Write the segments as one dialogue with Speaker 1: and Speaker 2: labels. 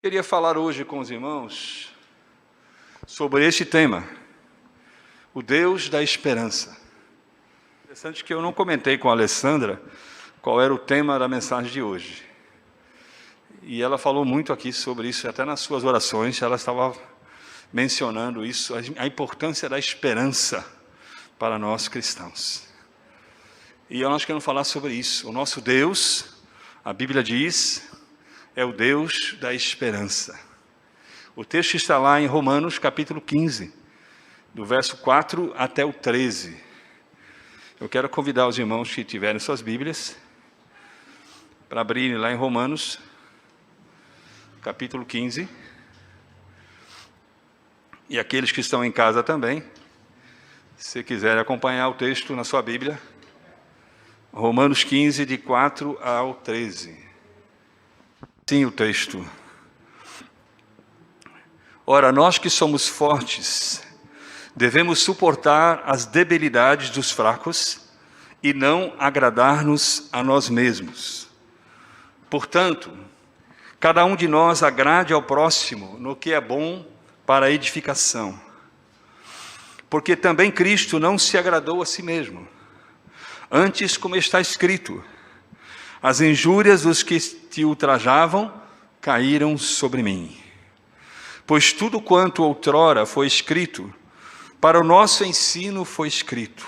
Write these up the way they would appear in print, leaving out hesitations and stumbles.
Speaker 1: Queria falar hoje com os irmãos sobre este tema, o Deus da esperança. Interessante que eu não comentei com a Alessandra qual era o tema da mensagem de hoje. E ela falou muito aqui sobre isso, até nas suas orações ela estava mencionando isso, a importância da esperança para nós cristãos. E nós queremos falar sobre isso. O nosso Deus, a Bíblia diz, é o Deus da esperança. O texto está lá em Romanos capítulo 15, do verso 4 até o 13. Eu quero convidar os irmãos que tiverem suas Bíblias para abrirem lá em Romanos capítulo 15. E aqueles que estão em casa também, se quiserem acompanhar o texto na sua Bíblia, Romanos 15, de 4 ao 13. Sim, o texto. Ora, nós que somos fortes, devemos suportar as debilidades dos fracos e não agradar-nos a nós mesmos. Portanto, cada um de nós agrade ao próximo no que é bom para a edificação. Porque também Cristo não se agradou a si mesmo. Antes, como está escrito, as injúrias dos que te ultrajavam caíram sobre mim. Pois tudo quanto outrora foi escrito, para o nosso ensino foi escrito,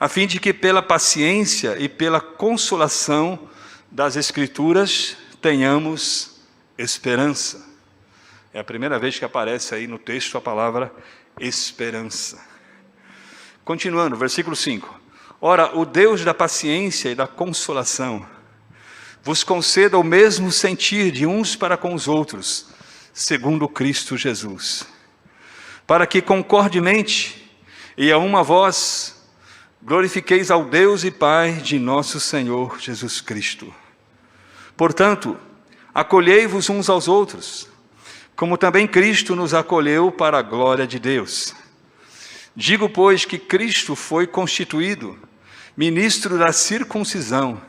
Speaker 1: a fim de que pela paciência e pela consolação das Escrituras tenhamos esperança. É a primeira vez que aparece aí no texto a palavra esperança. Continuando, versículo 5. Ora, o Deus da paciência e da consolação vos conceda o mesmo sentir de uns para com os outros, segundo Cristo Jesus, para que concordemente e a uma voz glorifiqueis ao Deus e Pai de nosso Senhor Jesus Cristo. Portanto, acolhei-vos uns aos outros, como também Cristo nos acolheu para a glória de Deus. Digo, pois, que Cristo foi constituído ministro da circuncisão,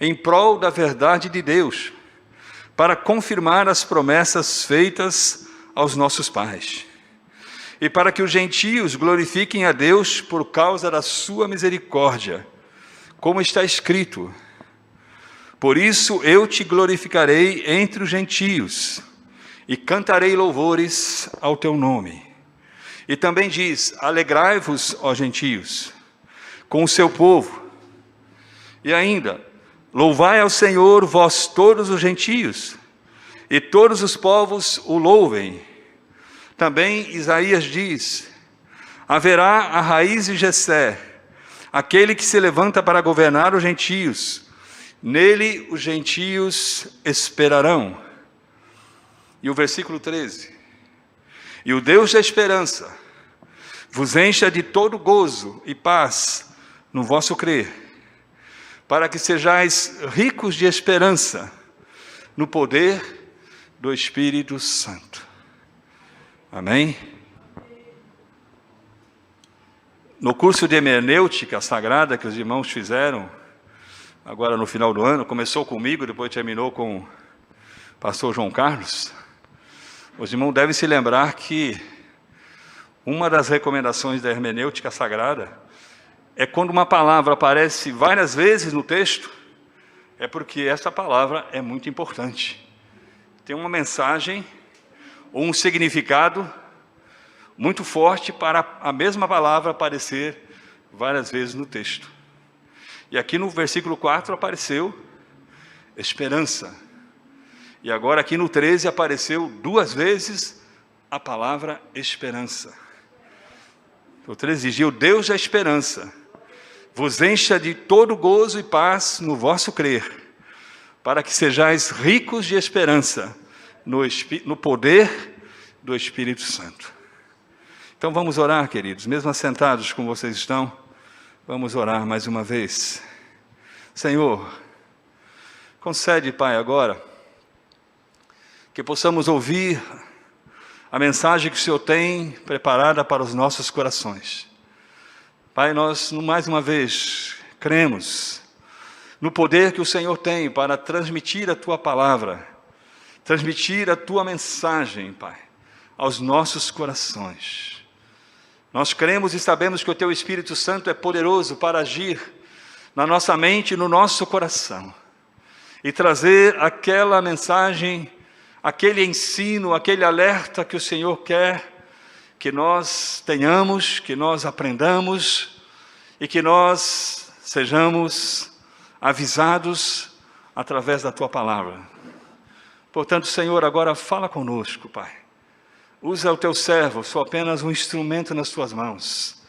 Speaker 1: em prol da verdade de Deus, para confirmar as promessas feitas aos nossos pais, e para que os gentios glorifiquem a Deus por causa da sua misericórdia, como está escrito: por isso eu te glorificarei entre os gentios, e cantarei louvores ao teu nome. E também diz: alegrai-vos, ó gentios, com o seu povo. E ainda: louvai ao Senhor, vós todos os gentios, e todos os povos o louvem. Também Isaías diz: haverá a raiz de Jessé, aquele que se levanta para governar os gentios. Nele os gentios esperarão. E o versículo 13. E o Deus da esperança vos encha de todo gozo e paz no vosso crer, para que sejais ricos de esperança no poder do Espírito Santo. Amém? No curso de hermenêutica sagrada que os irmãos fizeram, agora no final do ano, começou comigo, depois terminou com o pastor João Carlos, os irmãos devem se lembrar que uma das recomendações da hermenêutica sagrada é quando uma palavra aparece várias vezes no texto, é porque essa palavra é muito importante. Tem uma mensagem ou um significado muito forte para a mesma palavra aparecer várias vezes no texto. E aqui no versículo 4 apareceu esperança. E agora aqui no 13 apareceu 2 vezes a palavra esperança. O 13 diz: o Deus da esperança vos encha de todo gozo e paz no vosso crer, para que sejais ricos de esperança no poder do Espírito Santo. Então vamos orar, queridos, mesmo assentados como vocês estão, vamos orar mais uma vez. Senhor, concede, Pai, agora que possamos ouvir a mensagem que o Senhor tem preparada para os nossos corações. Pai, nós mais uma vez cremos no poder que o Senhor tem para transmitir a Tua palavra, transmitir a Tua mensagem, Pai, aos nossos corações. Nós cremos e sabemos que o Teu Espírito Santo é poderoso para agir na nossa mente e no nosso coração, e trazer aquela mensagem, aquele ensino, aquele alerta que o Senhor quer que nós tenhamos, que nós aprendamos e que nós sejamos avisados através da Tua palavra. Portanto, Senhor, agora fala conosco, Pai. Usa o Teu servo, sou apenas um instrumento nas Tuas mãos,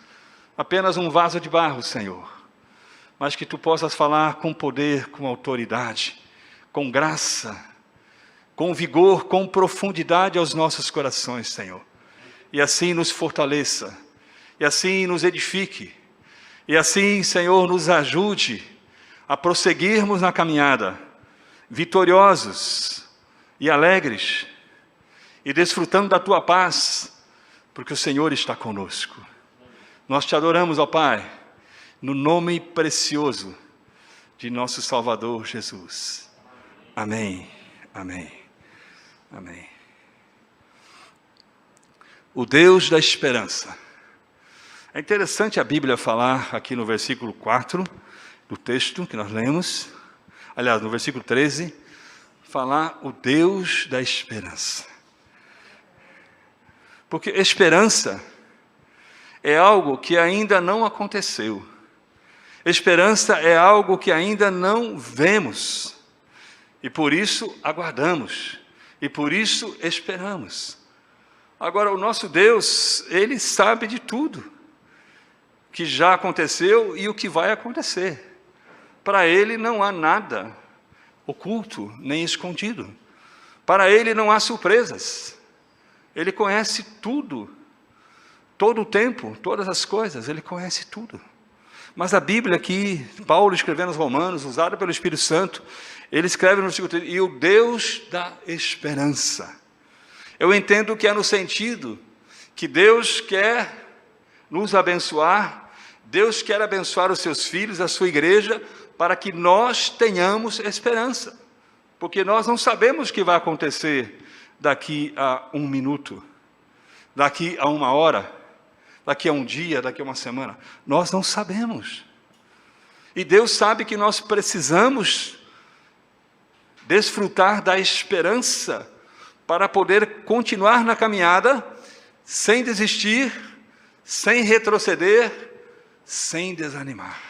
Speaker 1: apenas um vaso de barro, Senhor, mas que Tu possas falar com poder, com autoridade, com graça, com vigor, com profundidade aos nossos corações, Senhor. E assim nos fortaleça, e assim nos edifique, e assim, Senhor, nos ajude a prosseguirmos na caminhada, vitoriosos e alegres, e desfrutando da Tua paz, porque o Senhor está conosco. Nós Te adoramos, ó Pai, no nome precioso de nosso Salvador Jesus. Amém, amém, amém. O Deus da esperança. É interessante a Bíblia falar aqui no versículo 4 do texto que nós lemos, aliás, no versículo 13, falar o Deus da esperança. Porque esperança é algo que ainda não aconteceu. Esperança é algo que ainda não vemos. E por isso aguardamos. E por isso esperamos. Agora, o nosso Deus, Ele sabe de tudo que já aconteceu e o que vai acontecer. Para Ele não há nada oculto nem escondido. Para Ele não há surpresas. Ele conhece tudo, todo o tempo, todas as coisas, Ele conhece tudo. Mas a Bíblia aqui, Paulo escrevendo aos Romanos, usada pelo Espírito Santo, ele escreve no versículo 3, e o Deus da esperança. Eu entendo que é no sentido que Deus quer nos abençoar, Deus quer abençoar os seus filhos, a sua igreja, para que nós tenhamos esperança. Porque nós não sabemos o que vai acontecer daqui a 1 minuto, daqui a 1 hora, daqui a um dia, daqui a uma semana. Nós não sabemos. E Deus sabe que nós precisamos desfrutar da esperança para poder continuar na caminhada, sem desistir, sem retroceder, sem desanimar.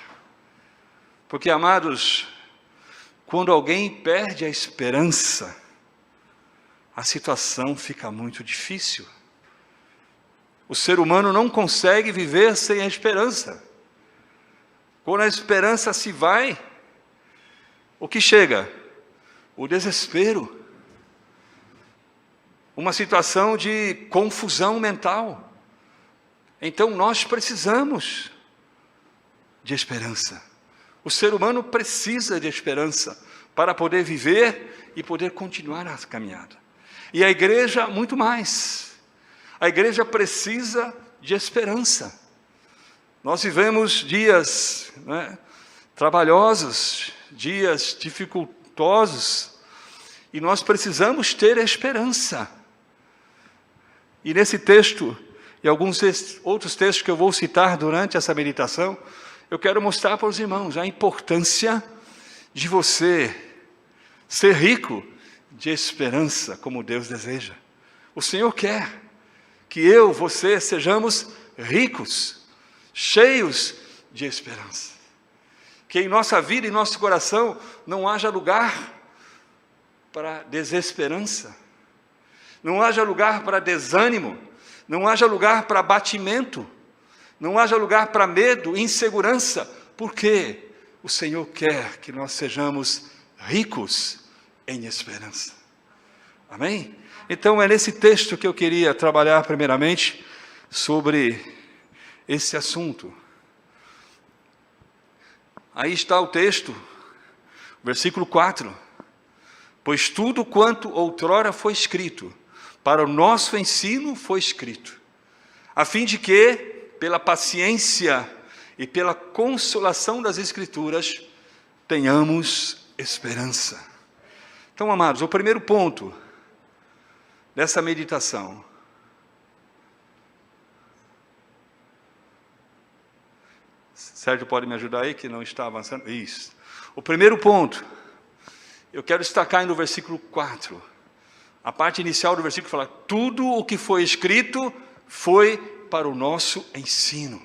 Speaker 1: Porque, amados, quando alguém perde a esperança, a situação fica muito difícil. O ser humano não consegue viver sem a esperança. Quando a esperança se vai, o que chega? O desespero. Uma situação de confusão mental. Então nós precisamos de esperança. O ser humano precisa de esperança para poder viver e poder continuar a caminhada. E a igreja, muito mais. A igreja precisa de esperança. Nós vivemos dias trabalhosos, dias dificultosos, e nós precisamos ter esperança. E nesse texto, e alguns outros textos que eu vou citar durante essa meditação, eu quero mostrar para os irmãos a importância de você ser rico de esperança, como Deus deseja. O Senhor quer que eu, você, sejamos ricos, cheios de esperança. Que em nossa vida e nosso coração não haja lugar para desesperança, não haja lugar para desânimo, não haja lugar para abatimento, não haja lugar para medo, insegurança, porque o Senhor quer que nós sejamos ricos em esperança. Amém? Então é nesse texto que eu queria trabalhar primeiramente sobre esse assunto. Aí está o texto, versículo 4. Pois tudo quanto outrora foi escrito, para o nosso ensino foi escrito, a fim de que, pela paciência e pela consolação das Escrituras, tenhamos esperança. Então, amados, o primeiro ponto, dessa meditação. Sérgio, pode me ajudar aí, que não está avançando? Isso. O primeiro ponto, eu quero destacar no versículo 4. A parte inicial do versículo fala: tudo o que foi escrito foi para o nosso ensino.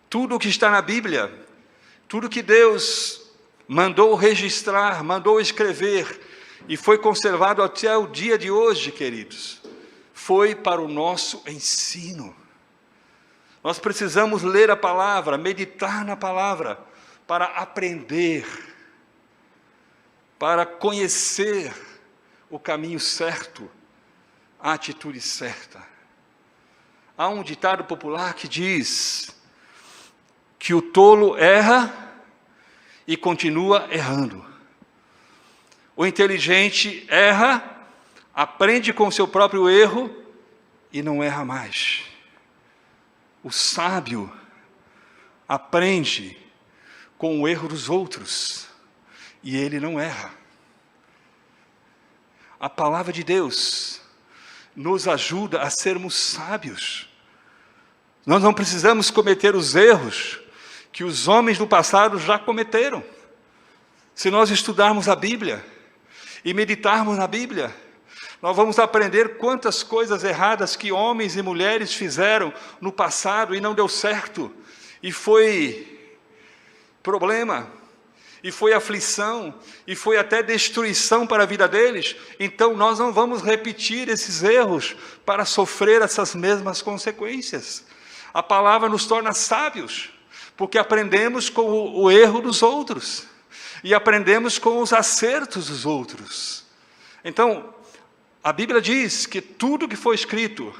Speaker 1: Tudo o que está na Bíblia, tudo que Deus mandou registrar, mandou escrever, e foi conservado até o dia de hoje, queridos, foi para o nosso ensino. Nós precisamos ler a palavra, meditar na palavra, para aprender, para conhecer o caminho certo, a atitude certa. Há um ditado popular que diz que o tolo erra e continua errando. O inteligente erra, aprende com o seu próprio erro e não erra mais. O sábio aprende com o erro dos outros e ele não erra. A palavra de Deus nos ajuda a sermos sábios. Nós não precisamos cometer os erros que os homens do passado já cometeram. Se nós estudarmos a Bíblia e meditarmos na Bíblia, nós vamos aprender quantas coisas erradas que homens e mulheres fizeram no passado e não deu certo, e foi problema, e foi aflição, e foi até destruição para a vida deles. Então nós não vamos repetir esses erros para sofrer essas mesmas consequências. A palavra nos torna sábios, porque aprendemos com o erro dos outros, e aprendemos com os acertos dos outros. Então, a Bíblia diz que tudo que foi escrito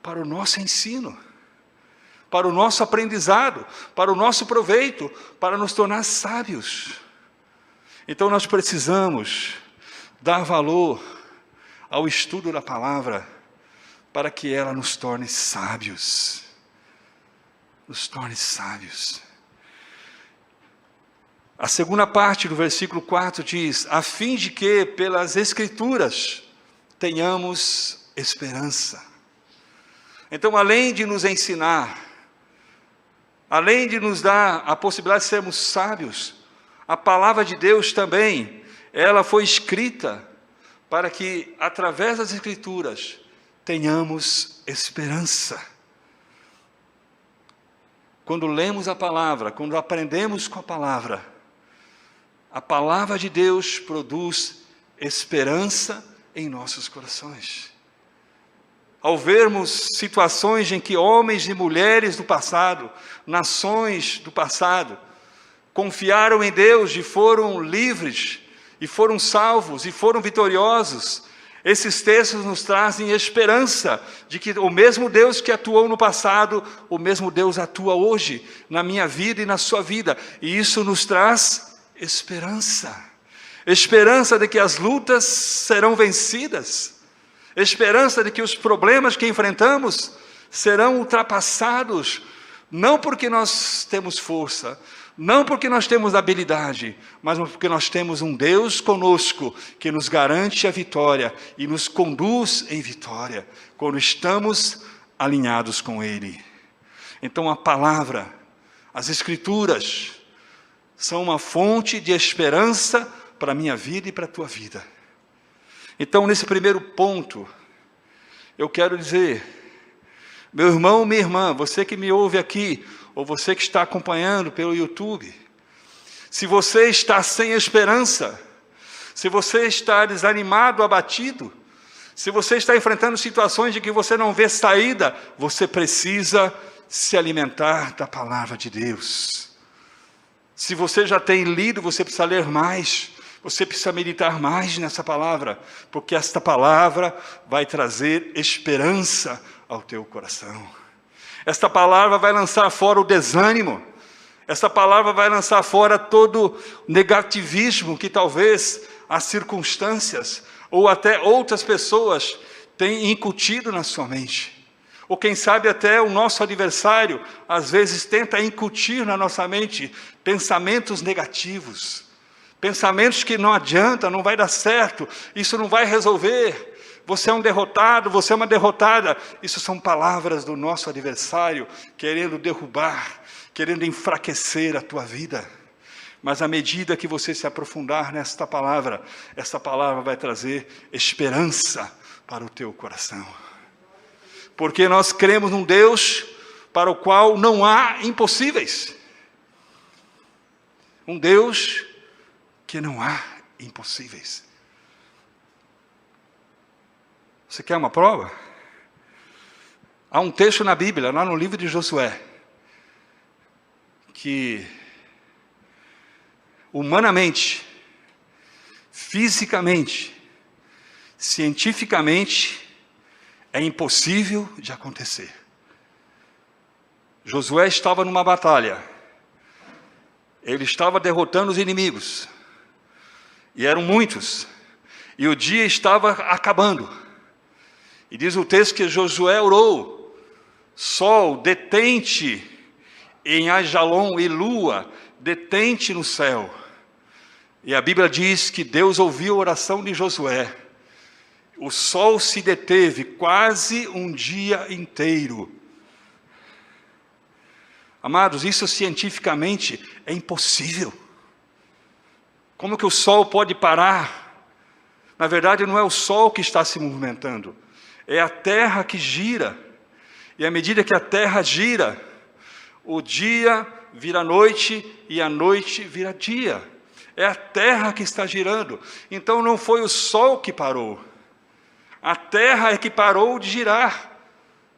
Speaker 1: para o nosso ensino, para o nosso aprendizado, para o nosso proveito, para nos tornar sábios. Então nós precisamos dar valor ao estudo da palavra, para que ela nos torne sábios. Nos torne sábios. A segunda parte do versículo 4 diz: a fim de que pelas Escrituras tenhamos esperança. Então, além de nos ensinar, além de nos dar a possibilidade de sermos sábios, a palavra de Deus também, ela foi escrita para que, através das Escrituras, tenhamos esperança. Quando lemos a palavra, quando aprendemos com a palavra de Deus produz esperança em nossos corações. Ao vermos situações em que homens e mulheres do passado, nações do passado, confiaram em Deus e foram livres, e foram salvos, e foram vitoriosos, esses textos nos trazem esperança de que o mesmo Deus que atuou no passado, o mesmo Deus atua hoje, na minha vida e na sua vida. E isso nos traz esperança. Esperança de que as lutas serão vencidas. Esperança de que os problemas que enfrentamos serão ultrapassados. Não porque nós temos força, não porque nós temos habilidade, mas porque nós temos um Deus conosco, que nos garante a vitória e nos conduz em vitória, quando estamos alinhados com Ele. Então a palavra, as Escrituras, são uma fonte de esperança para a minha vida e para a tua vida. Então, nesse primeiro ponto, eu quero dizer, meu irmão, minha irmã, você que me ouve aqui, ou você que está acompanhando pelo YouTube, se você está sem esperança, se você está desanimado, abatido, se você está enfrentando situações de que você não vê saída, você precisa se alimentar da palavra de Deus. Se você já tem lido, você precisa ler mais, você precisa meditar mais nessa palavra, porque esta palavra vai trazer esperança ao teu coração. Esta palavra vai lançar fora o desânimo. Esta palavra vai lançar fora todo negativismo que talvez as circunstâncias ou até outras pessoas têm incutido na sua mente. Ou quem sabe até o nosso adversário às vezes tenta incutir na nossa mente pensamentos negativos, pensamentos que não adianta, não vai dar certo, isso não vai resolver, você é um derrotado, você é uma derrotada. Isso são palavras do nosso adversário, querendo derrubar, querendo enfraquecer a tua vida. Mas à medida que você se aprofundar nesta palavra, essa palavra vai trazer esperança para o teu coração. Porque nós cremos num Deus para o qual não há impossíveis. Um Deus que não há impossíveis. Você quer uma prova? Há um texto na Bíblia, lá no livro de Josué, que humanamente, fisicamente, cientificamente, é impossível de acontecer. Josué estava numa batalha. Ele estava derrotando os inimigos. E eram muitos. E o dia estava acabando. E diz o texto que Josué orou: sol, detente em Ajalon, e lua, detente no céu. E a Bíblia diz que Deus ouviu a oração de Josué. O sol se deteve quase um dia inteiro. Amados, isso cientificamente é impossível. Como que o sol pode parar? Na verdade, não é o sol que está se movimentando, é a terra que gira. E à medida que a terra gira, o dia vira noite e a noite vira dia. É a terra que está girando. Então não foi o sol que parou. A terra é que parou de girar,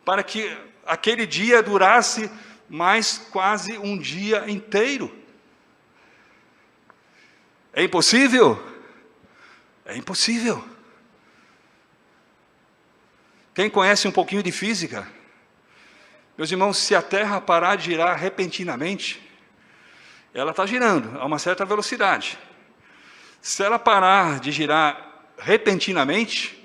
Speaker 1: para que aquele dia durasse mais quase um dia inteiro. É impossível? É impossível. Quem conhece um pouquinho de física, meus irmãos, se a Terra parar de girar repentinamente, ela está girando a uma certa velocidade. Se ela parar de girar repentinamente,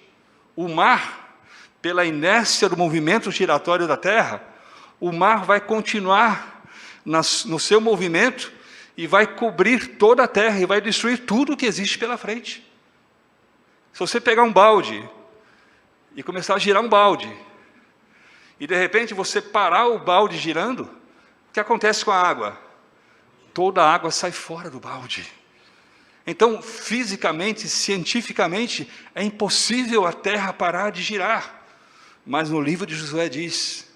Speaker 1: o mar, pela inércia do movimento giratório da Terra, o mar vai continuar no seu movimento e vai cobrir toda a terra e vai destruir tudo que existe pela frente. Se você pegar um balde e começar a girar um balde, e de repente você parar o balde girando, o que acontece com a água? Toda a água sai fora do balde. Então, fisicamente, cientificamente, é impossível a terra parar de girar. Mas no livro de Josué diz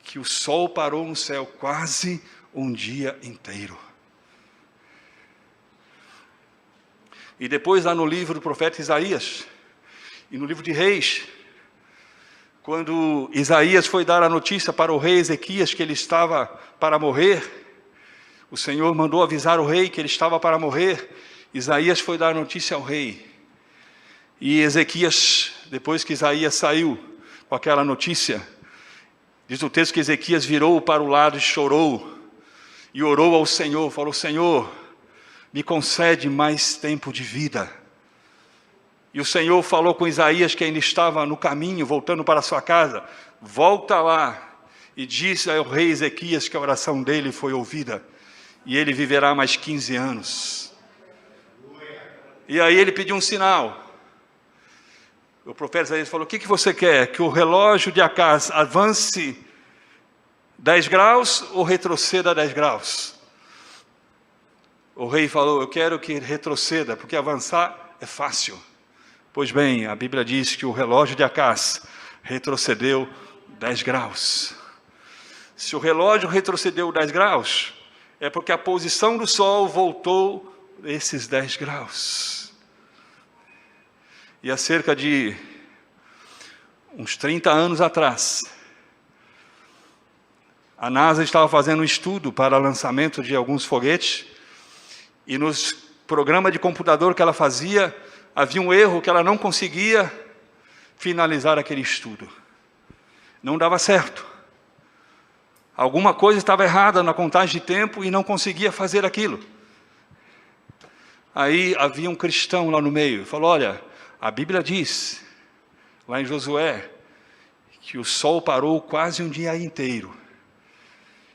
Speaker 1: que o sol parou no céu quase um dia inteiro. E depois lá no livro do profeta Isaías, e no livro de Reis, quando Isaías foi dar a notícia para o rei Ezequias que ele estava para morrer, o Senhor mandou avisar o rei que ele estava para morrer. Isaías foi dar a notícia ao rei. E Ezequias, depois que Isaías saiu com aquela notícia, diz o texto que Ezequias virou para o lado e chorou, e orou ao Senhor, falou: Senhor, me concede mais tempo de vida. E o Senhor falou com Isaías, que ainda estava no caminho, voltando para sua casa: volta lá e diz ao rei Ezequias que a oração dele foi ouvida, e ele viverá mais 15 anos. E aí ele pediu um sinal. O profeta Isaías falou: o que você quer? Que o relógio de Acaz avance 10 graus ou retroceda 10 graus? O rei falou: eu quero que retroceda, porque avançar é fácil. Pois bem, a Bíblia diz que o relógio de Acaz retrocedeu 10 graus. Se o relógio retrocedeu 10 graus, é porque a posição do sol voltou esses 10 graus. E há cerca de uns 30 anos atrás, a NASA estava fazendo um estudo para o lançamento de alguns foguetes, e nos programas de computador que ela fazia, havia um erro que ela não conseguia finalizar aquele estudo. Não dava certo. Alguma coisa estava errada na contagem de tempo e não conseguia fazer aquilo. Aí havia um cristão lá no meio, falou: olha, a Bíblia diz, lá em Josué, que o sol parou quase um dia inteiro.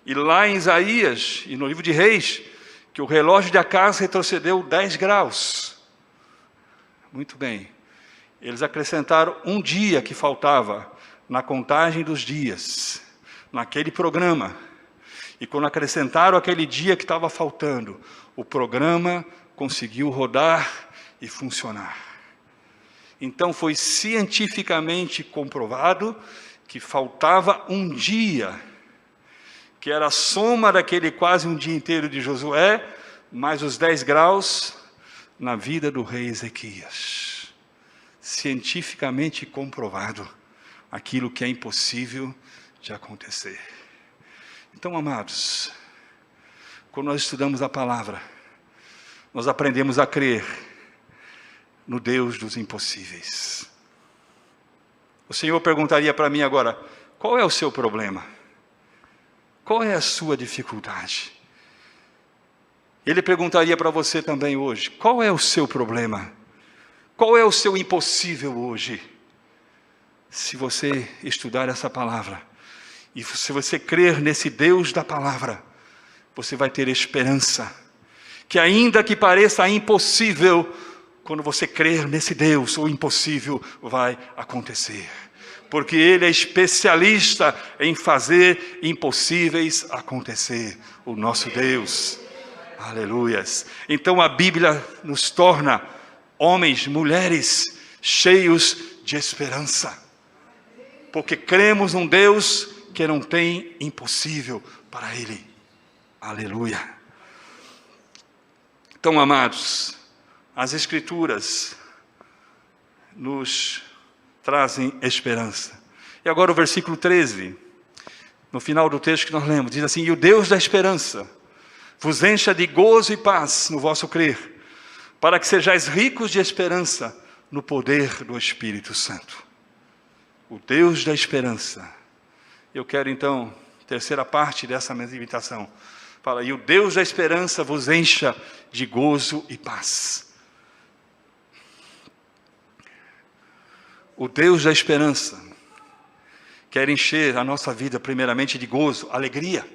Speaker 1: E lá em Isaías, e no livro de Reis, que o relógio de Acaz retrocedeu 10 graus. Muito bem. Eles acrescentaram um dia que faltava na contagem dos dias, naquele programa. E quando acrescentaram aquele dia que estava faltando, o programa conseguiu rodar e funcionar. Então foi cientificamente comprovado que faltava um dia, que era a soma daquele quase um dia inteiro de Josué, mais os 10 graus na vida do rei Ezequias. Cientificamente comprovado aquilo que é impossível de acontecer. Então, amados, quando nós estudamos a palavra, nós aprendemos a crer no Deus dos impossíveis. O Senhor perguntaria para mim agora: qual é o seu problema? Qual é a sua dificuldade? Ele perguntaria para você também hoje: qual é o seu problema? Qual é o seu impossível hoje? Se você estudar essa palavra, e se você crer nesse Deus da palavra, você vai ter esperança, que ainda que pareça impossível, quando você crer nesse Deus, o impossível vai acontecer. Porque Ele é especialista em fazer impossíveis acontecer, o nosso Deus. Aleluias. Então a Bíblia nos torna homens, mulheres, cheios de esperança. Porque cremos num Deus que não tem impossível para Ele. Aleluia. Então, amados, as Escrituras nos trazem esperança. E agora o versículo 13, no final do texto que nós lemos, diz assim: e o Deus da esperança vos encha de gozo e paz no vosso crer, para que sejais ricos de esperança no poder do Espírito Santo. O Deus da esperança. Eu quero então, terceira parte dessa meditação, fala: e o Deus da esperança vos encha de gozo e paz. O Deus da esperança quer encher a nossa vida primeiramente de gozo, alegria.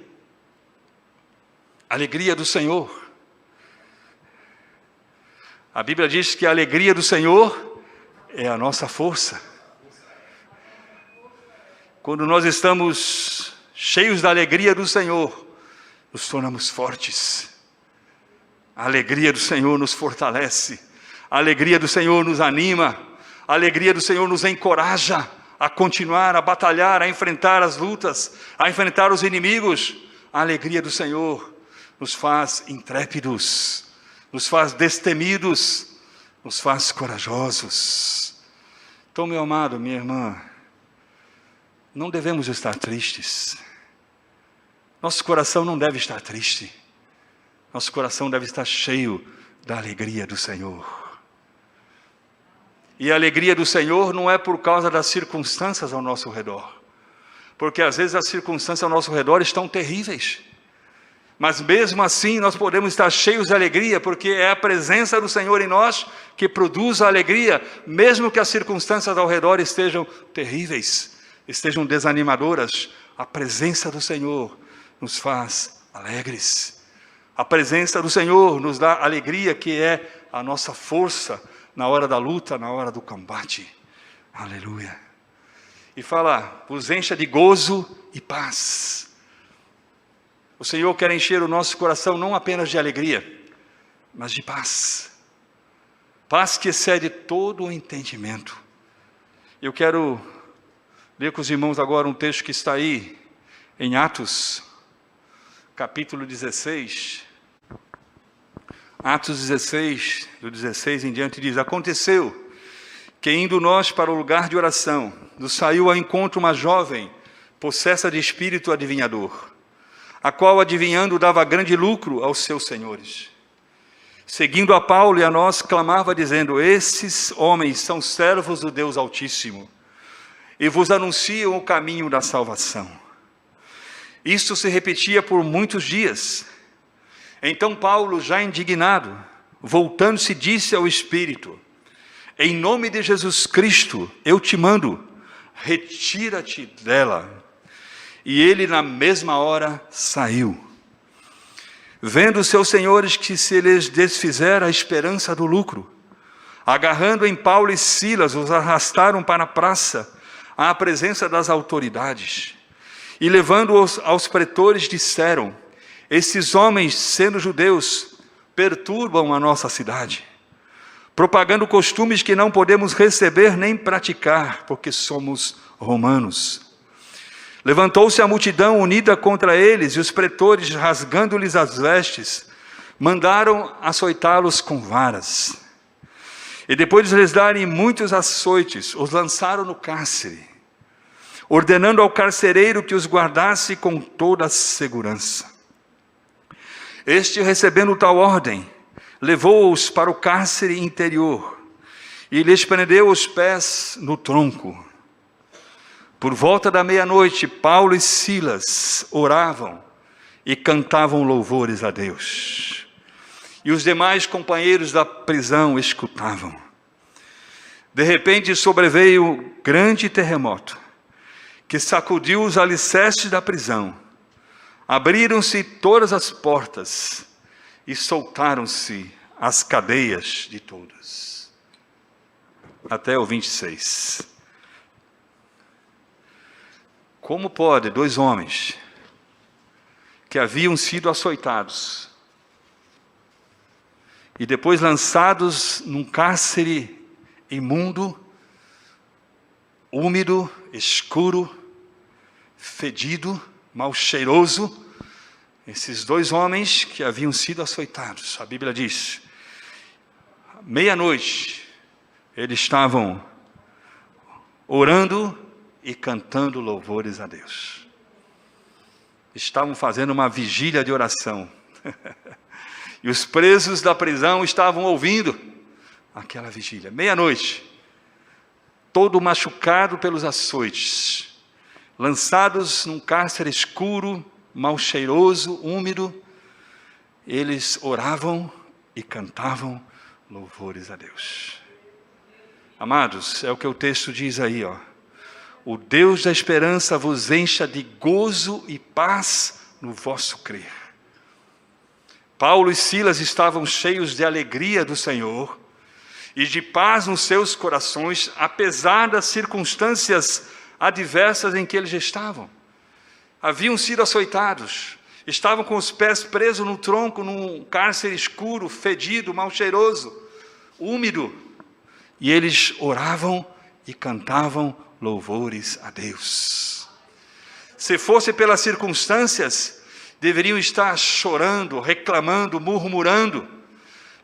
Speaker 1: Alegria do Senhor. A Bíblia diz que a alegria do Senhor é a nossa força. Quando nós estamos cheios da alegria do Senhor, nos tornamos fortes. A alegria do Senhor nos fortalece. A alegria do Senhor nos anima. A alegria do Senhor nos encoraja a continuar, a batalhar, a enfrentar as lutas, a enfrentar os inimigos. A alegria do Senhor nos faz intrépidos, nos faz destemidos, nos faz corajosos. Então, meu amado, minha irmã, não devemos estar tristes. Nosso coração não deve estar triste. Nosso coração deve estar cheio da alegria do Senhor. E a alegria do Senhor não é por causa das circunstâncias ao nosso redor. Porque às vezes as circunstâncias ao nosso redor estão terríveis. Mas mesmo assim nós podemos estar cheios de alegria, porque é a presença do Senhor em nós que produz a alegria, mesmo que as circunstâncias ao redor estejam terríveis, estejam desanimadoras. A presença do Senhor nos faz alegres. A presença do Senhor nos dá alegria, que é a nossa força na hora da luta, na hora do combate. Aleluia. E fala: vos encha de gozo e paz. O Senhor quer encher o nosso coração não apenas de alegria, mas de paz. Paz que excede todo o entendimento. Eu quero ler com os irmãos agora um texto que está aí em Atos, capítulo 16. Atos 16, do 16 em diante, diz: aconteceu que, indo nós para o lugar de oração, nos saiu ao encontro uma jovem, possessa de espírito adivinhador, a qual, adivinhando, dava grande lucro aos seus senhores. Seguindo a Paulo e a nós, clamava, dizendo: esses homens são servos do Deus Altíssimo, e vos anunciam o caminho da salvação. Isto se repetia por muitos dias. Então Paulo, já indignado, voltando-se, disse ao Espírito: em nome de Jesus Cristo, eu te mando, retira-te dela. E ele na mesma hora saiu. vendo seus senhores que se lhes desfizera a esperança do lucro, agarrando em Paulo e Silas, os arrastaram para a praça, à presença das autoridades. E levando-os aos pretores, disseram: esses homens, sendo judeus, perturbam a nossa cidade, propagando costumes que não podemos receber nem praticar, porque somos romanos. Levantou-se a multidão unida contra eles, e os pretores, rasgando-lhes as vestes, mandaram açoitá-los com varas. E depois de lhes darem muitos açoites, os lançaram no cárcere, ordenando ao carcereiro que os guardasse com toda a segurança. Este, recebendo tal ordem, levou-os para o cárcere interior e lhes prendeu os pés no tronco. Por volta da meia-noite, Paulo e Silas oravam e cantavam louvores a Deus. E os demais companheiros da prisão escutavam. De repente sobreveio grande terremoto, que sacudiu os alicerces da prisão. Abriram-se todas as portas e soltaram-se as cadeias de todos. Até o 26. Como pode dois homens que haviam sido açoitados e depois lançados num cárcere imundo, úmido, escuro, fedido, mal cheiroso, esses dois homens que haviam sido açoitados, a Bíblia diz, meia-noite, eles estavam orando e cantando louvores a Deus. Estavam fazendo uma vigília de oração. E os presos da prisão estavam ouvindo aquela vigília. Meia-noite, todo machucado pelos açoites, lançados num cárcere escuro, mal cheiroso, úmido, eles oravam e cantavam louvores a Deus. Amados, é o que o texto diz aí, ó. O Deus da esperança vos encha de gozo e paz no vosso crer. Paulo e Silas estavam cheios de alegria do Senhor e de paz nos seus corações, apesar das circunstâncias adversas em que eles estavam. Haviam sido açoitados, estavam com os pés presos no tronco, num cárcere escuro, fedido, mal cheiroso, úmido, e eles oravam e cantavam louvores a Deus. Se fosse pelas circunstâncias, deveriam estar chorando, reclamando, murmurando.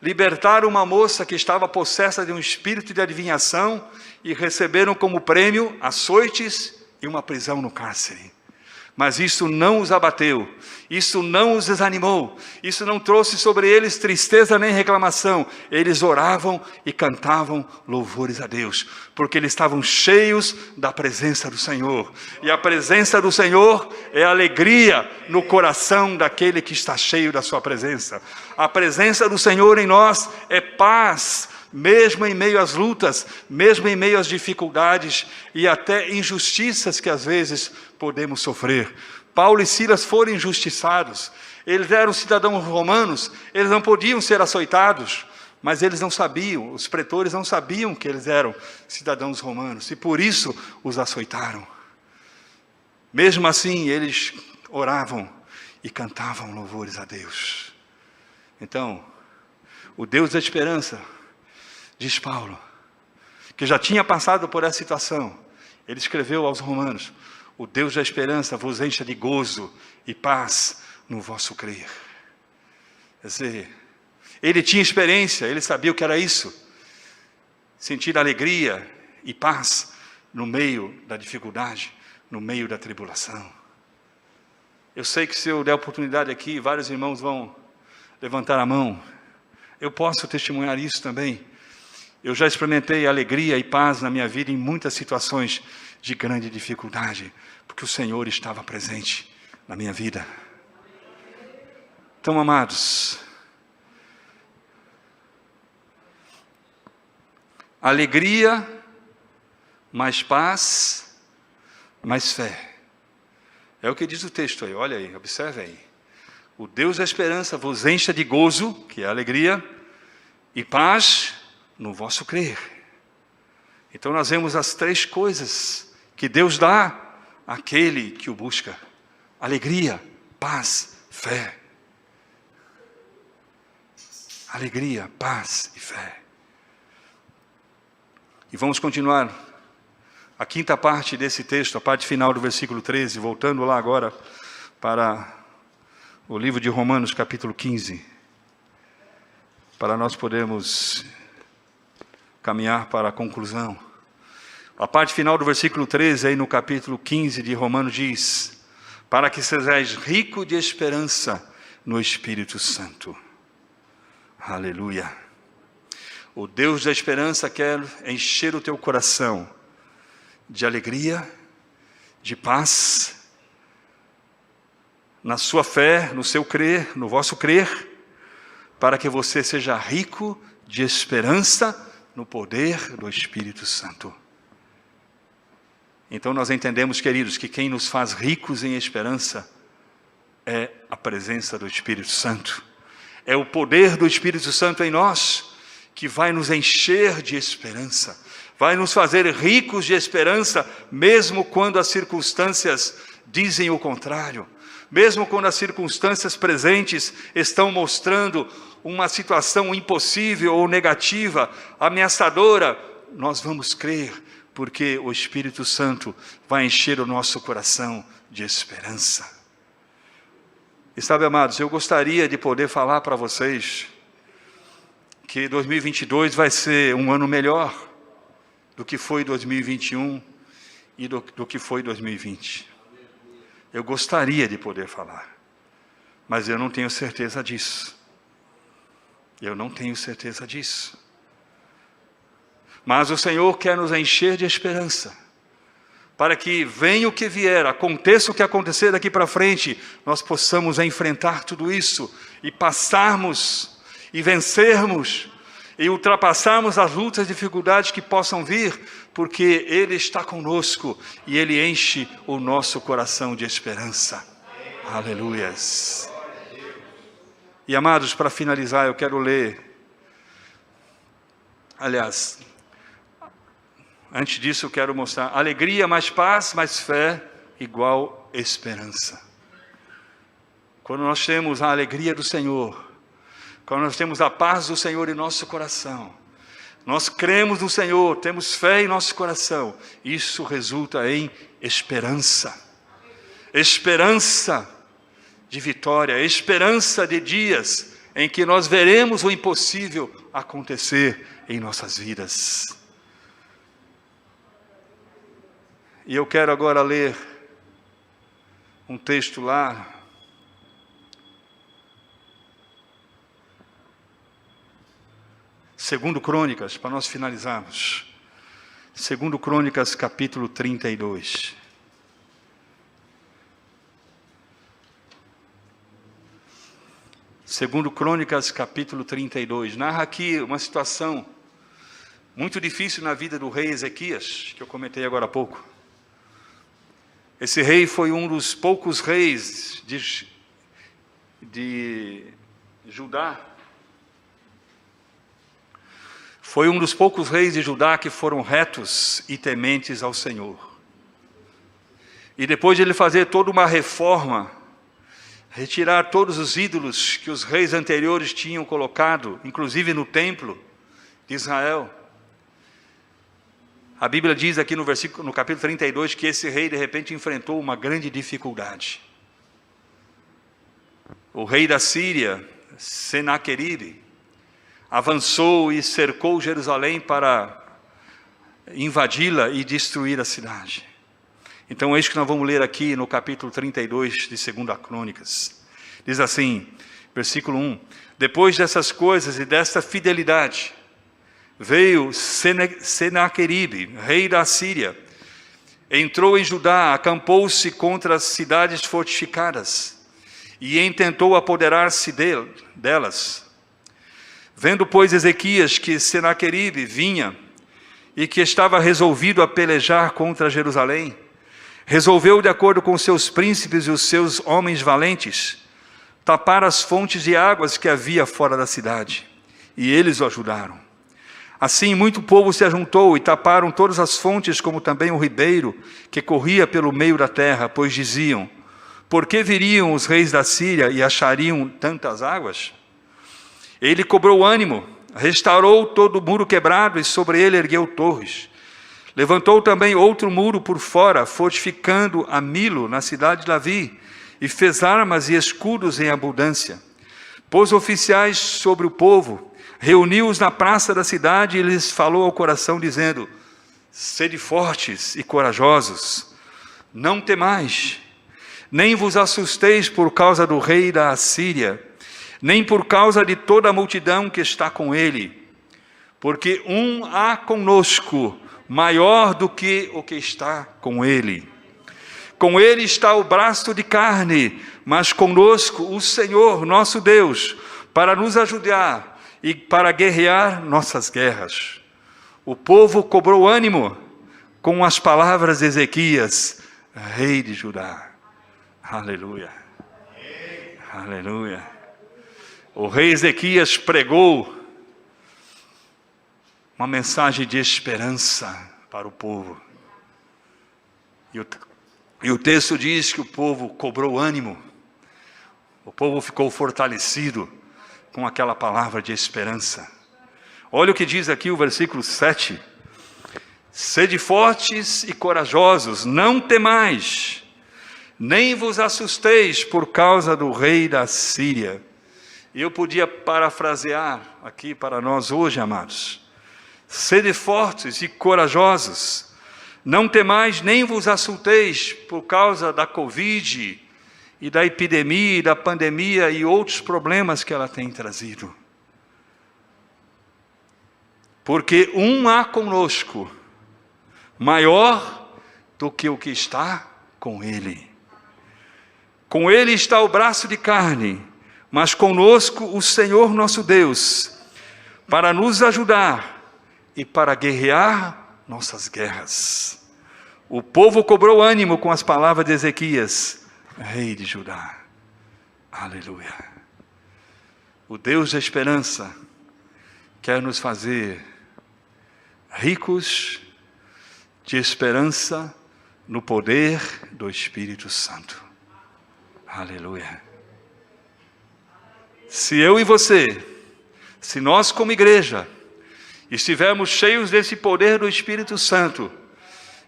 Speaker 1: Libertaram uma moça que estava possessa de um espírito de adivinhação e receberam como prêmio açoites e uma prisão no cárcere. Mas isso não os abateu, isso não os desanimou, isso não trouxe sobre eles tristeza nem reclamação. Eles oravam e cantavam louvores a Deus, porque eles estavam cheios da presença do Senhor. E a presença do Senhor é alegria no coração daquele que está cheio da sua presença. A presença do Senhor em nós é paz, mesmo em meio às lutas, mesmo em meio às dificuldades e até injustiças que às vezes podemos sofrer. Paulo e Silas foram injustiçados, eles eram cidadãos romanos, eles não podiam ser açoitados, mas eles não sabiam, os pretores não sabiam que eles eram cidadãos romanos, e por isso os açoitaram. Mesmo assim, eles oravam e cantavam louvores a Deus. Então, o Deus da esperança, diz Paulo, que já tinha passado por essa situação, ele escreveu aos romanos: o Deus da esperança vos encha de gozo e paz no vosso crer. Quer dizer, ele tinha experiência, ele sabia o que era isso, sentir alegria e paz no meio da dificuldade, no meio da tribulação. Eu sei que se eu der oportunidade aqui, vários irmãos vão levantar a mão. Eu posso testemunhar isso também. Eu já experimentei alegria e paz na minha vida em muitas situações de grande dificuldade, porque o Senhor estava presente na minha vida. Então, amados, alegria, mais paz, mais fé. É o que diz o texto aí, olha aí, observe aí. O Deus da esperança vos encha de gozo, que é alegria, e paz no vosso crer. Então nós vemos as três coisas que Deus dá àquele que o busca: alegria, paz, fé. Alegria, paz e fé. E vamos continuar a quinta parte desse texto, a parte final do versículo 13, voltando lá agora para o livro de Romanos, capítulo 15, para nós podermos caminhar para a conclusão. A parte final do versículo 13, aí no capítulo 15 de Romanos, diz: para que sejais rico de esperança no Espírito Santo. Aleluia. O Deus da esperança quer encher o teu coração de alegria, de paz, na sua fé, no seu crer, no vosso crer, para que você seja rico de esperança no poder do Espírito Santo. Então nós entendemos, queridos, que quem nos faz ricos em esperança é a presença do Espírito Santo. É o poder do Espírito Santo em nós que vai nos encher de esperança, vai nos fazer ricos de esperança, mesmo quando as circunstâncias dizem o contrário, mesmo quando as circunstâncias presentes estão mostrando uma situação impossível ou negativa, ameaçadora. Nós vamos crer, porque o Espírito Santo vai encher o nosso coração de esperança. E sabe, amados, eu gostaria de poder falar para vocês que 2022 vai ser um ano melhor do que foi 2021 e do que foi 2020. Eu gostaria de poder falar, mas eu não tenho certeza disso. Eu não tenho certeza disso. Mas o Senhor quer nos encher de esperança, para que venha o que vier, aconteça o que acontecer daqui para frente, nós possamos enfrentar tudo isso e passarmos e vencermos e ultrapassarmos as lutas e dificuldades que possam vir, porque Ele está conosco e Ele enche o nosso coração de esperança. Aleluias. E amados, para finalizar, eu quero ler, aliás, antes disso eu quero mostrar: alegria mais paz, mais fé, igual esperança. Quando nós temos a alegria do Senhor, quando nós temos a paz do Senhor em nosso coração, nós cremos no Senhor, temos fé em nosso coração, isso resulta em esperança. Esperança de vitória, esperança de dias em que nós veremos o impossível acontecer em nossas vidas. E eu quero agora ler um texto lá, Segundo Crônicas, para nós finalizarmos. Segundo Crônicas, capítulo 32. Segundo Crônicas, capítulo 32. Narra aqui uma situação muito difícil na vida do rei Ezequias, que eu comentei agora há pouco. Esse rei foi um dos poucos reis de Judá. Foi um dos poucos reis de Judá que foram retos e tementes ao Senhor. E depois de ele fazer toda uma reforma, retirar todos os ídolos que os reis anteriores tinham colocado, inclusive no templo de Israel, a Bíblia diz aqui no capítulo 32 que esse rei de repente enfrentou uma grande dificuldade. O rei da Síria, Senaqueribe, avançou e cercou Jerusalém para invadi-la e destruir a cidade. Então é isso que nós vamos ler aqui no capítulo 32 de 2 Crônicas. Diz assim, versículo 1: depois dessas coisas e desta fidelidade, veio Senaqueribe, rei da Síria, entrou em Judá, acampou-se contra as cidades fortificadas e intentou apoderar-se delas. Vendo, pois, Ezequias que Senaqueribe vinha e que estava resolvido a pelejar contra Jerusalém, resolveu, de acordo com seus príncipes e os seus homens valentes, tapar as fontes de águas que havia fora da cidade, e eles o ajudaram. Assim, muito povo se ajuntou e taparam todas as fontes, como também o ribeiro que corria pelo meio da terra, pois diziam: por que viriam os reis da Síria e achariam tantas águas? Ele cobrou ânimo, restaurou todo o muro quebrado e sobre ele ergueu torres. Levantou também outro muro por fora, fortificando a Milo, na cidade de Davi, e fez armas e escudos em abundância. Pôs oficiais sobre o povo, reuniu-os na praça da cidade e lhes falou ao coração, dizendo: sede fortes e corajosos, não temais, nem vos assusteis por causa do rei da Assíria, nem por causa de toda a multidão que está com ele, porque um há conosco, maior do que o que está com ele. Com ele está o braço de carne, mas conosco o Senhor nosso Deus, para nos ajudar e para guerrear nossas guerras. O povo cobrou ânimo com as palavras de Ezequias, rei de Judá. Aleluia. Aleluia. O rei Ezequias pregou uma mensagem de esperança para o povo. E o texto diz que o povo cobrou ânimo. O povo ficou fortalecido com aquela palavra de esperança. Olha o que diz aqui o versículo 7. Sede fortes e corajosos, não temais, nem vos assusteis por causa do rei da Síria. E eu podia parafrasear aqui para nós hoje, amados. Sede fortes e corajosos, não temais nem vos assusteis por causa da Covid e da epidemia e da pandemia e outros problemas que ela tem trazido. Porque um há conosco, maior do que o que está com ele. Com ele está o braço de carne, mas conosco o Senhor nosso Deus, para nos ajudar e para guerrear nossas guerras. O povo cobrou ânimo com as palavras de Ezequias, rei de Judá. Aleluia. O Deus da esperança quer nos fazer ricos de esperança no poder do Espírito Santo. Aleluia. Se eu e você, se nós como igreja, estivermos cheios desse poder do Espírito Santo,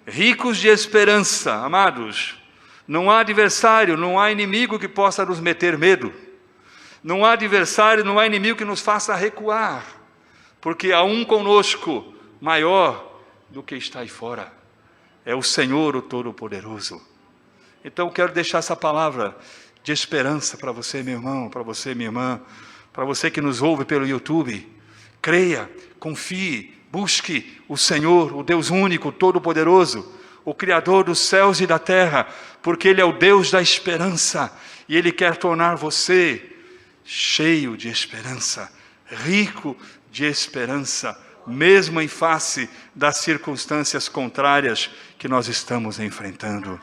Speaker 1: ricos de esperança, amados, não há adversário, não há inimigo que possa nos meter medo. Não há adversário, não há inimigo que nos faça recuar, porque há um conosco maior do que está aí fora. É o Senhor, o Todo-Poderoso. Então quero deixar essa palavra de esperança para você, meu irmão, para você, minha irmã, para você que nos ouve pelo YouTube. Creia, confie, busque o Senhor, o Deus único, Todo-Poderoso, o Criador dos céus e da terra, porque Ele é o Deus da esperança, e Ele quer tornar você cheio de esperança, rico de esperança, mesmo em face das circunstâncias contrárias que nós estamos enfrentando.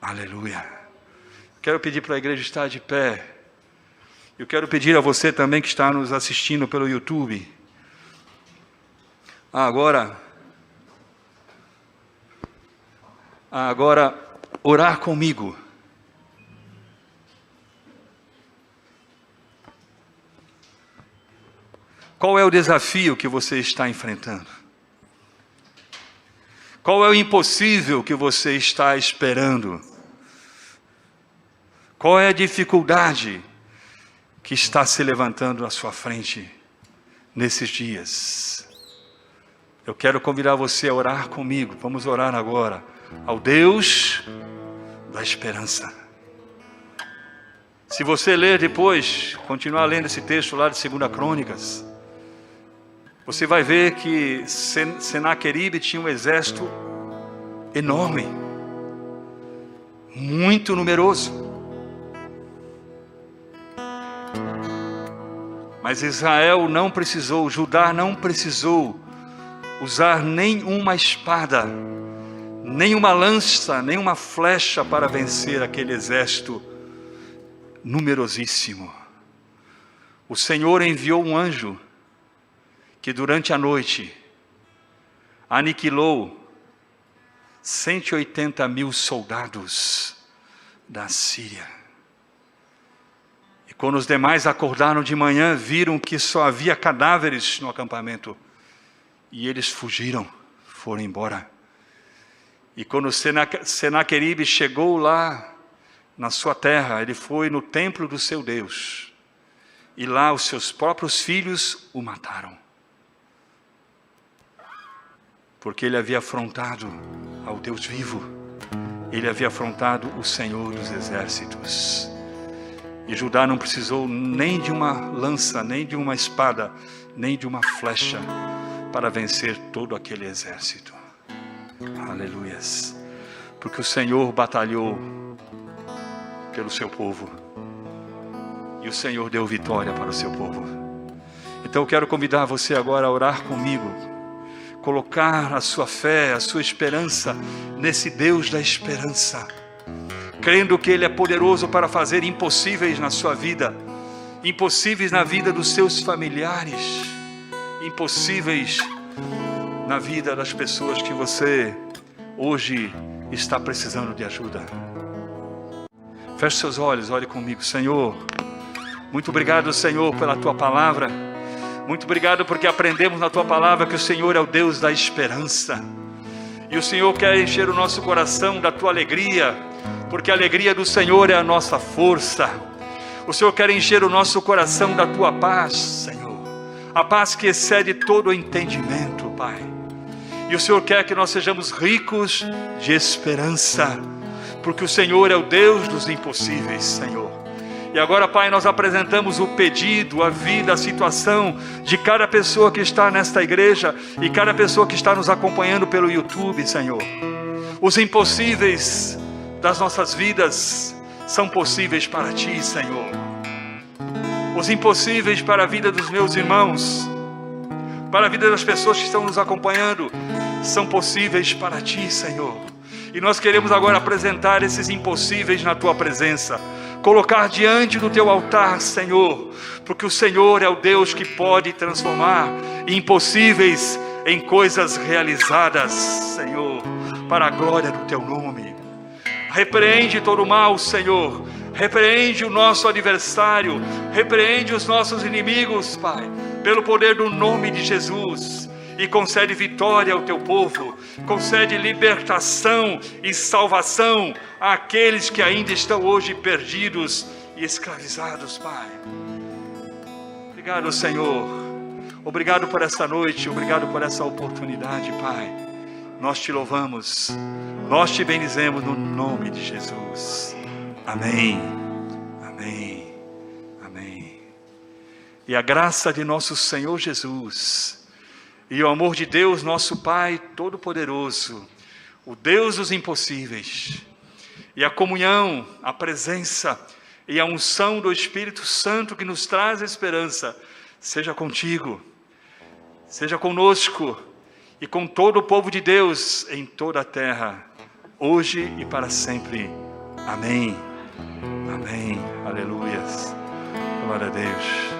Speaker 1: Aleluia. Quero pedir para a igreja estar de pé. Eu quero pedir a você também que está nos assistindo pelo YouTube. Agora, orar comigo. Qual é o desafio que você está enfrentando? Qual é o impossível que você está esperando? Qual é a dificuldade que está se levantando à sua frente nesses dias? Eu quero convidar você a orar comigo. Vamos orar agora ao Deus da esperança. Se você ler depois, continuar lendo esse texto lá de 2 Crônicas, você vai ver que Senaqueribe tinha um exército enorme, muito numeroso. Mas Israel não precisou, Judá não precisou usar nenhuma espada, nenhuma lança, nenhuma flecha para vencer aquele exército numerosíssimo. O Senhor enviou um anjo que durante a noite aniquilou 180.000 soldados da Síria. E quando os demais acordaram de manhã, viram que só havia cadáveres no acampamento. E eles fugiram, foram embora. E quando Senaqueribe chegou lá na sua terra, ele foi no templo do seu Deus. E lá os seus próprios filhos o mataram. Porque ele havia afrontado ao Deus vivo. Ele havia afrontado o Senhor dos exércitos. E Judá não precisou nem de uma lança, nem de uma espada, nem de uma flecha para vencer todo aquele exército. Aleluias. Porque o Senhor batalhou pelo seu povo. E o Senhor deu vitória para o seu povo. Então eu quero convidar você agora a orar comigo. Colocar a sua fé, a sua esperança nesse Deus da esperança. Crendo que Ele é poderoso para fazer impossíveis na sua vida. Impossíveis na vida dos seus familiares. Impossíveis na vida das pessoas que você hoje está precisando de ajuda. Feche seus olhos, olhe comigo. Senhor, muito obrigado, Senhor, pela Tua palavra. Muito obrigado porque aprendemos na Tua palavra que o Senhor é o Deus da esperança. E o Senhor quer encher o nosso coração da Tua alegria, porque a alegria do Senhor é a nossa força. O Senhor quer encher o nosso coração da Tua paz, Senhor. A paz que excede todo o entendimento, Pai. E o Senhor quer que nós sejamos ricos de esperança, porque o Senhor é o Deus dos impossíveis, Senhor. E agora, Pai, nós apresentamos o pedido, a vida, a situação de cada pessoa que está nesta igreja e cada pessoa que está nos acompanhando pelo YouTube, Senhor. Os impossíveis das nossas vidas são possíveis para Ti, Senhor. Os impossíveis para a vida dos meus irmãos, para a vida das pessoas que estão nos acompanhando, são possíveis para Ti, Senhor. E nós queremos agora apresentar esses impossíveis na Tua presença, colocar diante do Teu altar, Senhor, porque o Senhor é o Deus que pode transformar impossíveis em coisas realizadas, Senhor, para a glória do Teu nome. Repreende todo o mal, Senhor. Repreende o nosso adversário, repreende os nossos inimigos, Pai, pelo poder do nome de Jesus, e concede vitória ao Teu povo, concede libertação e salvação àqueles que ainda estão hoje perdidos e escravizados, Pai. Obrigado, Senhor, obrigado por esta noite, obrigado por essa oportunidade, Pai. Nós Te louvamos, nós Te bendizemos no nome de Jesus. Amém, amém, amém. E a graça de nosso Senhor Jesus, e o amor de Deus, nosso Pai Todo-Poderoso, o Deus dos impossíveis, e a comunhão, a presença e a unção do Espírito Santo que nos traz esperança, seja contigo, seja conosco, e com todo o povo de Deus em toda a terra, hoje e para sempre. Amém. Amém, aleluias, glória a Deus.